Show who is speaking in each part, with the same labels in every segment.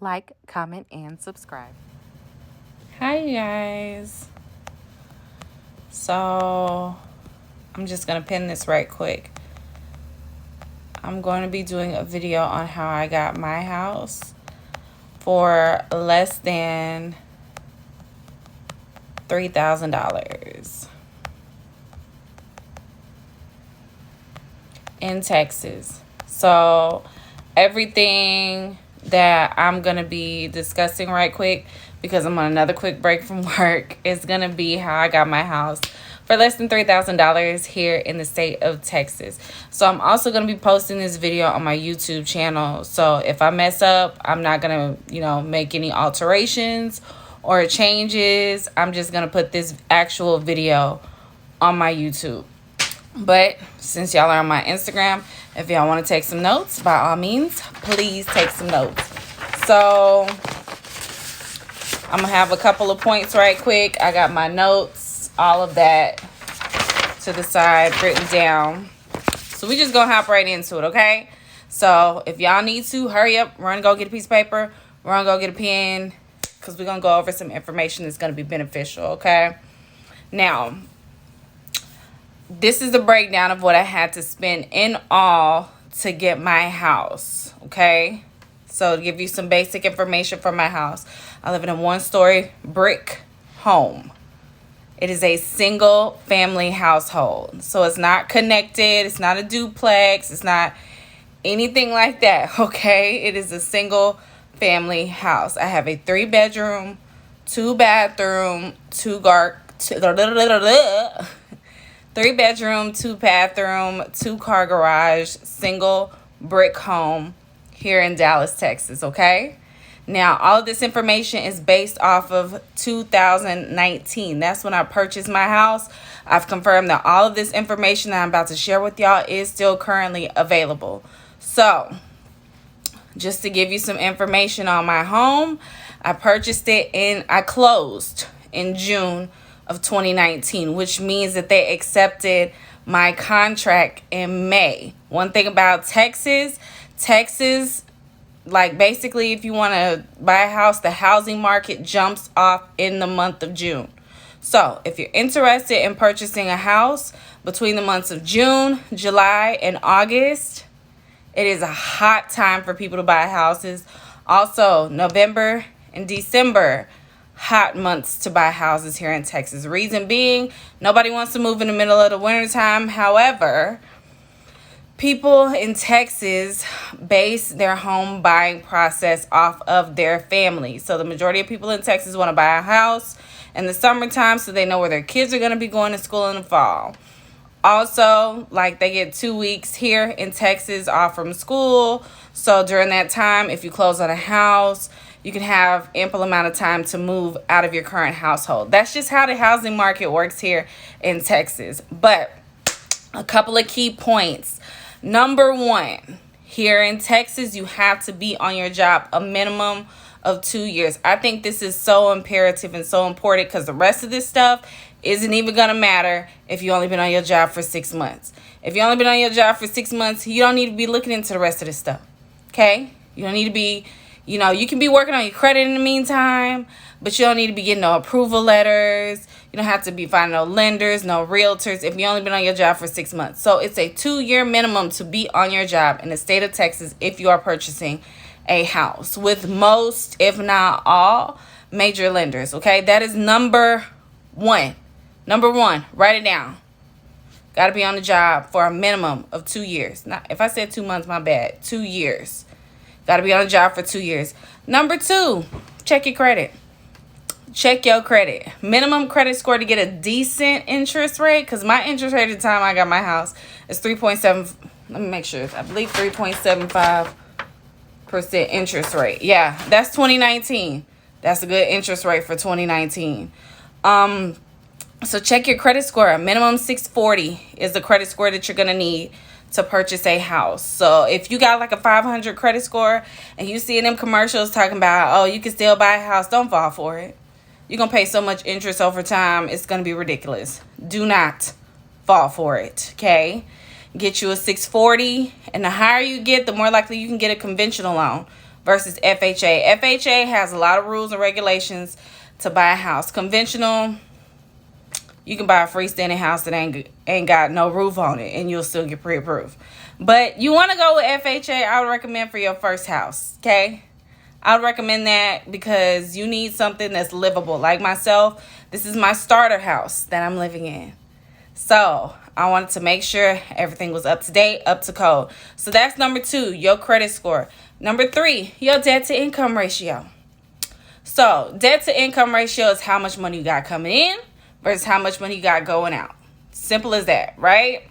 Speaker 1: like, comment, and subscribe.
Speaker 2: Hi, you guys. So, I'm just going to pin this right quick. I'm going to be doing a video on how I got my house for less than $3,000 in Texas. So, everything that I'm going to be discussing right quick, because I'm on another quick break from work, is going to be how I got my house for less than $3,000 here in the state of Texas. So I'm also going to be posting this video on my YouTube channel. So if I mess up, I'm not going to, make any alterations or changes. I'm just going to put this actual video on my YouTube. But since y'all are on my Instagram, if y'all want to take some notes, by all means, please take some notes. So I'm going to have a couple of points right quick. I got my notes, all of that to the side, written down. So we just going to hop right into it, okay? So if y'all need to, hurry up, run, go get a piece of paper, run, go get a pen, because we're going to go over some information that's going to be beneficial, okay? Now, this is the breakdown of what I had to spend in all to get my house, okay? So to give you some basic information for my house, I live in a one-story brick home. It is a single family household. So it's not connected. It's not a duplex. It's not anything like that, okay? It is a single family house. I have a 3-bedroom, 2-bathroom, 3-bedroom, 2-bathroom, 2-car garage, single brick home here in Dallas, Texas, okay? Now, all of this information is based off of 2019. That's when I purchased my house. I've confirmed that all of this information that I'm about to share with y'all is still currently available. So, just to give you some information on my home, I purchased it I closed in June of 2019, which means that they accepted my contract in May. One thing about Texas, like basically if you want to buy a house, the housing market jumps off in the month of June. So if you're interested in purchasing a house between the months of June, July, and August, it is a hot time for people to buy houses. Also, November and December, hot months to buy houses here in Texas. Reason being, nobody wants to move in the middle of the wintertime. However, people in Texas base their home buying process off of their family. So the majority of people in Texas want to buy a house in the summertime so they know where their kids are going to be going to school in the fall. Also, like they get 2 weeks here in Texas off from school. So during that time, if you close on a house, you can have ample amount of time to move out of your current household. That's just how the housing market works here in Texas. But a couple of key points. Number one, here in Texas, you have to be on your job a minimum of 2 years. I think this is so imperative and so important because the rest of this stuff isn't even going to matter if you only been on your job for 6 months. If you only been on your job for 6 months, you don't need to be looking into the rest of this stuff, okay? You don't need to be, you can be working on your credit in the meantime, but you don't need to be getting no approval letters. You don't have to be finding no lenders, no realtors if you only been on your job for 6 months. So it's a 2-year minimum to be on your job in the state of Texas if you are purchasing a house with most, if not all, major lenders, okay? That is number one. Number one, write it down. Got to be on the job for a minimum of 2 years. Not, if I said 2 months, my bad. 2 years. Got to be on the job for 2 years. Number two, check your credit. Check your credit. Minimum credit score to get a decent interest rate. Because my interest rate at the time I got my house is 3.7. Let me make sure. I believe 3.75% interest rate. Yeah, that's 2019. That's a good interest rate for 2019. So check your credit score. A minimum 640 is the credit score that you're going to need to purchase a house. So if you got like a 500 credit score and you see in them commercials talking about, oh, you can still buy a house, don't fall for it. You're going to pay so much interest over time, it's going to be ridiculous. Do not fall for it, okay? Get you a 640, and the higher you get, the more likely you can get a conventional loan. versus FHA. FHA has a lot of rules and regulations to buy a house. Conventional, you can buy a freestanding house that ain't got no roof on it, and you'll still get pre-approved. But you want to go with FHA, I would recommend for your first house, okay? I would recommend that because you need something that's livable. Like myself, this is my starter house that I'm living in. So I wanted to make sure everything was up to date, up to code. So that's number 2, your credit score. Number 3, your debt to income ratio. So debt to income ratio is how much money you got coming in versus how much money you got going out. Simple as that, right?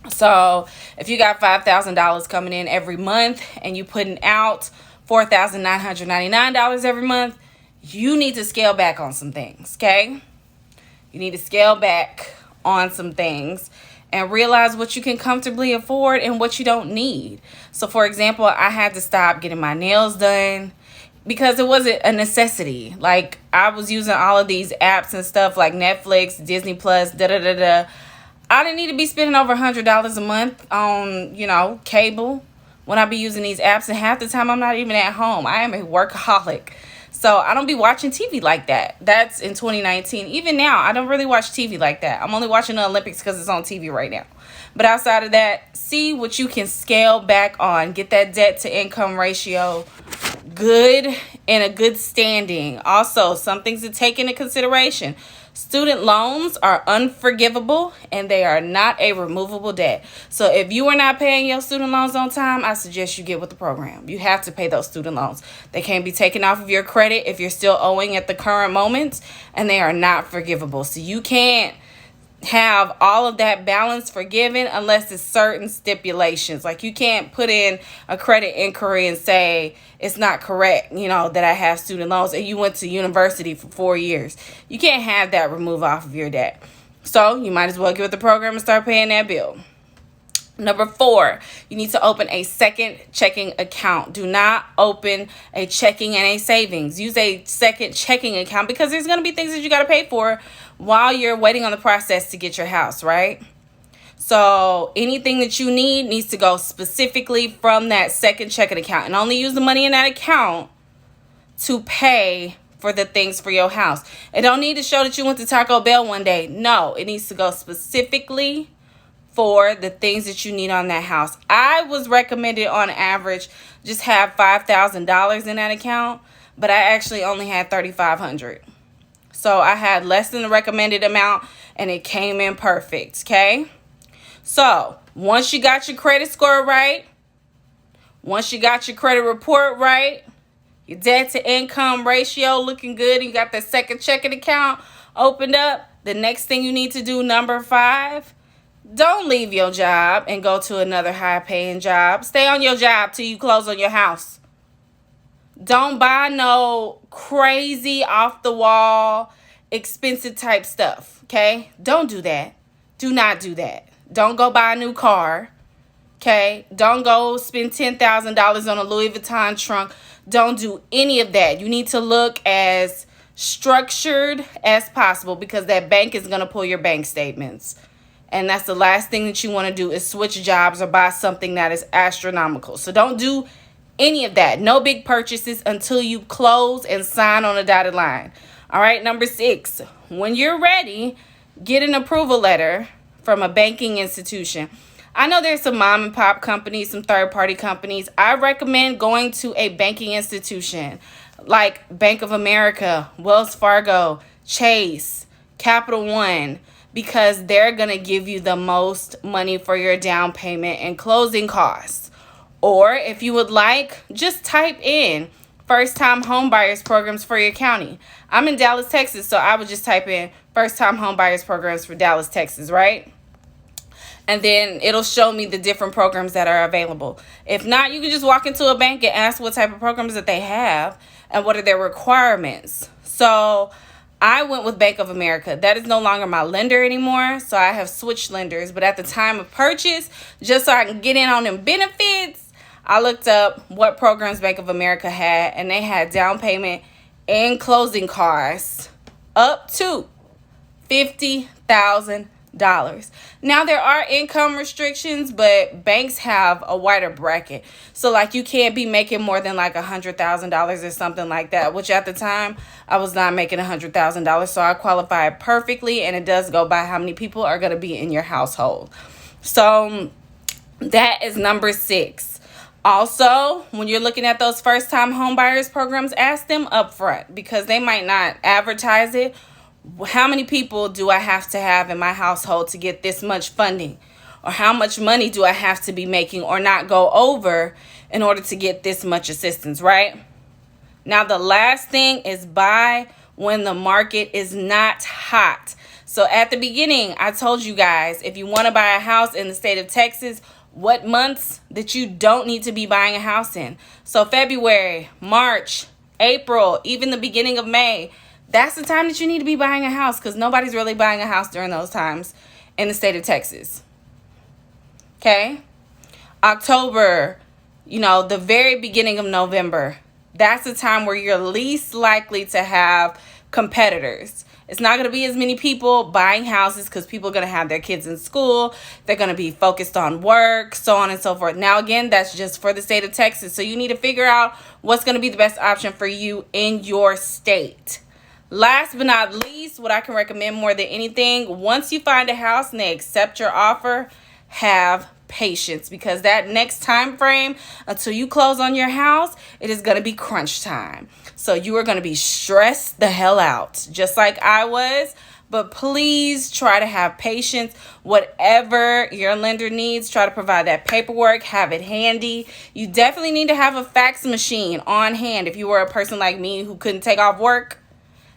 Speaker 2: So if you got $5,000 coming in every month and you putting out $4,999 every month, you need to scale back on some things, okay? You need to scale back on some things and realize what you can comfortably afford and what you don't need. So for example, I had to stop getting my nails done because it wasn't a necessity. Like, I was using all of these apps and stuff like Netflix, Disney Plus, da-da-da-da. I didn't need to be spending over $100 a month on, cable when I be using these apps, and half the time I'm not even at home. I am a workaholic. So I don't be watching TV like that. That's in 2019. Even now, I don't really watch TV like that. I'm only watching the Olympics because it's on TV right now. But outside of that, see what you can scale back on. Get that debt to income ratio good and a good standing. Also, some things to take into consideration. Student loans are unforgivable and they are not a removable debt. So if you are not paying your student loans on time, I suggest you get with the program. You have to pay those student loans. They can't be taken off of your credit if you're still owing at the current moment, and they are not forgivable. So you can't have all of that balance forgiven unless it's certain stipulations. Like, you can't put in a credit inquiry and say it's not correct, that I have student loans and you went to university for 4 years. You can't have that removed off of your debt. So you might as well get with the program and start paying that bill. Number 4, you need to open a second checking account. Do not open a checking and a savings. Use a second checking account because there's going to be things that you got to pay for while you're waiting on the process to get your house, right? So anything that you need needs to go specifically from that second checking account, and only use the money in that account to pay for the things for your house. It don't need to show that you went to Taco Bell one day. No, it needs to go specifically for the things that you need on that house. I was recommended on average just have $5,000 in that account, but I actually only had $3,500. So I had less than the recommended amount and it came in perfect, okay? So once you got your credit score right, once you got your credit report right, your debt to income ratio looking good, and you got that second checking account opened up, the next thing you need to do, number 5, don't leave your job and go to another high-paying job. Stay on your job till you close on your house. Don't buy no crazy, off-the-wall, expensive type stuff, okay? Don't do that. Do not do that. Don't go buy a new car, okay? Don't go spend $10,000 on a Louis Vuitton trunk. Don't do any of that. You need to look as structured as possible because that bank is going to pull your bank statements. And that's the last thing that you want to do is switch jobs or buy something that is astronomical. So don't do any of that. No big purchases until you close and sign on a dotted line. All right, number 6, when you're ready, get an approval letter from a banking institution. I know there's some mom and pop companies, some third-party companies. I recommend going to a banking institution like Bank of America, Wells Fargo, Chase, Capital One, because they're going to give you the most money for your down payment and closing costs. Or if you would like, just type in first-time homebuyers programs for your county. I'm in Dallas, Texas, so I would just type in first-time homebuyers programs for Dallas, Texas, right? And then it'll show me the different programs that are available. If not, you can just walk into a bank and ask what type of programs that they have and what are their requirements. So I went with Bank of America. That is no longer my lender anymore, so I have switched lenders. But at the time of purchase, just so I can get in on them benefits, I looked up what programs Bank of America had, and they had down payment and closing costs up to $50,000. Now there are income restrictions, but banks have a wider bracket. So like you can't be making more than like $100,000 or something like that, which at the time I was not making $100,000. So I qualified perfectly, and it does go by how many people are going to be in your household. So that is number 6. Also, when you're looking at those first time home buyers programs, ask them up front, because they might not advertise it. How many people do I have to have in my household to get this much funding? Or how much money do I have to be making or not go over in order to get this much assistance, right? Now, the last thing is buy when the market is not hot. So at the beginning, I told you guys, if you want to buy a house in the state of Texas, what months that you don't need to be buying a house in. So February, March, April, even the beginning of May, that's the time that you need to be buying a house, because nobody's really buying a house during those times in the state of Texas. Okay? October, the very beginning of November, that's the time where you're least likely to have competitors. It's not going to be as many people buying houses because people are going to have their kids in school. They're going to be focused on work, so on and so forth. Now, again, that's just for the state of Texas. So you need to figure out what's going to be the best option for you in your state. Last but not least, what I can recommend more than anything, once you find a house and they accept your offer, have patience, because that next time frame until you close on your house, it is going to be crunch time. So you are going to be stressed the hell out, just like I was. But please try to have patience. Whatever your lender needs, try to provide that paperwork, have it handy. You definitely need to have a fax machine on hand. If you were a person like me who couldn't take off work,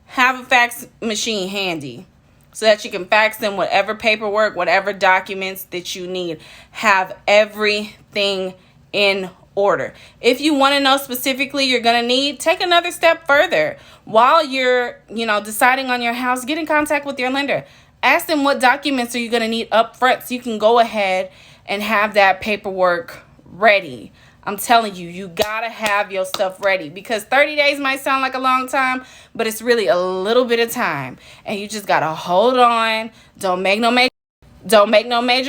Speaker 2: have a fax machine handy so that you can fax them whatever paperwork, whatever documents that you need. Have everything in order. If you want to know specifically you're going to need, take another step further. While you're, deciding on your house, get in contact with your lender. Ask them what documents are you going to need up front so you can go ahead and have that paperwork ready. I'm telling you, you got to have your stuff ready, because 30 days might sound like a long time, but it's really a little bit of time. And you just got to hold on. Don't make no major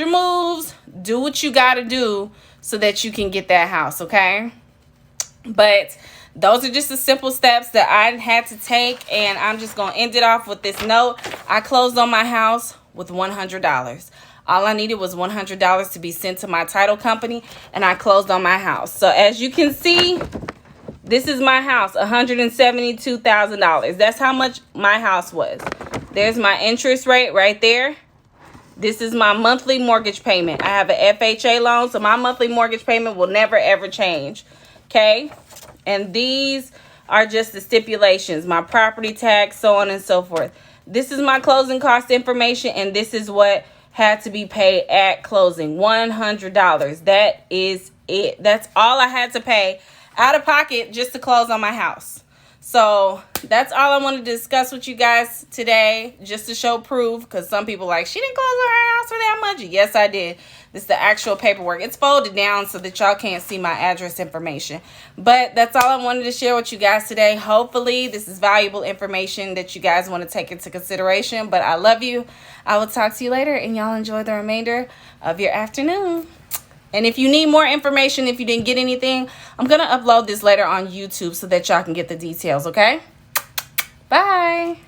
Speaker 2: moves. Do what you got to do so that you can get that house, okay? But those are just the simple steps that I had to take, and I'm just going to end it off with this note. I closed on my house with $100. All I needed was $100 to be sent to my title company, and I closed on my house. So as you can see, this is my house, $172,000. That's how much my house was. There's my interest rate right there. This is my monthly mortgage payment. I have an FHA loan, so my monthly mortgage payment will never, ever change. Okay? And these are just the stipulations, my property tax, so on and so forth. This is my closing cost information, and this is what had to be paid at closing. $100. That is it. That's all I had to pay out of pocket just to close on my house. So that's all I wanted to discuss with you guys today, just to show proof, because some people like, she didn't close on her house for that much. Yes, I did. This is the actual paperwork. It's folded down so that y'all can't see my address information. But that's all I wanted to share with you guys today. Hopefully this is valuable information that you guys want to take into consideration. But I love you. I will talk to you later, and y'all enjoy the remainder of your afternoon. And if you need more information, if you didn't get anything, I'm going to upload this later on YouTube so that y'all can get the details, okay? Bye.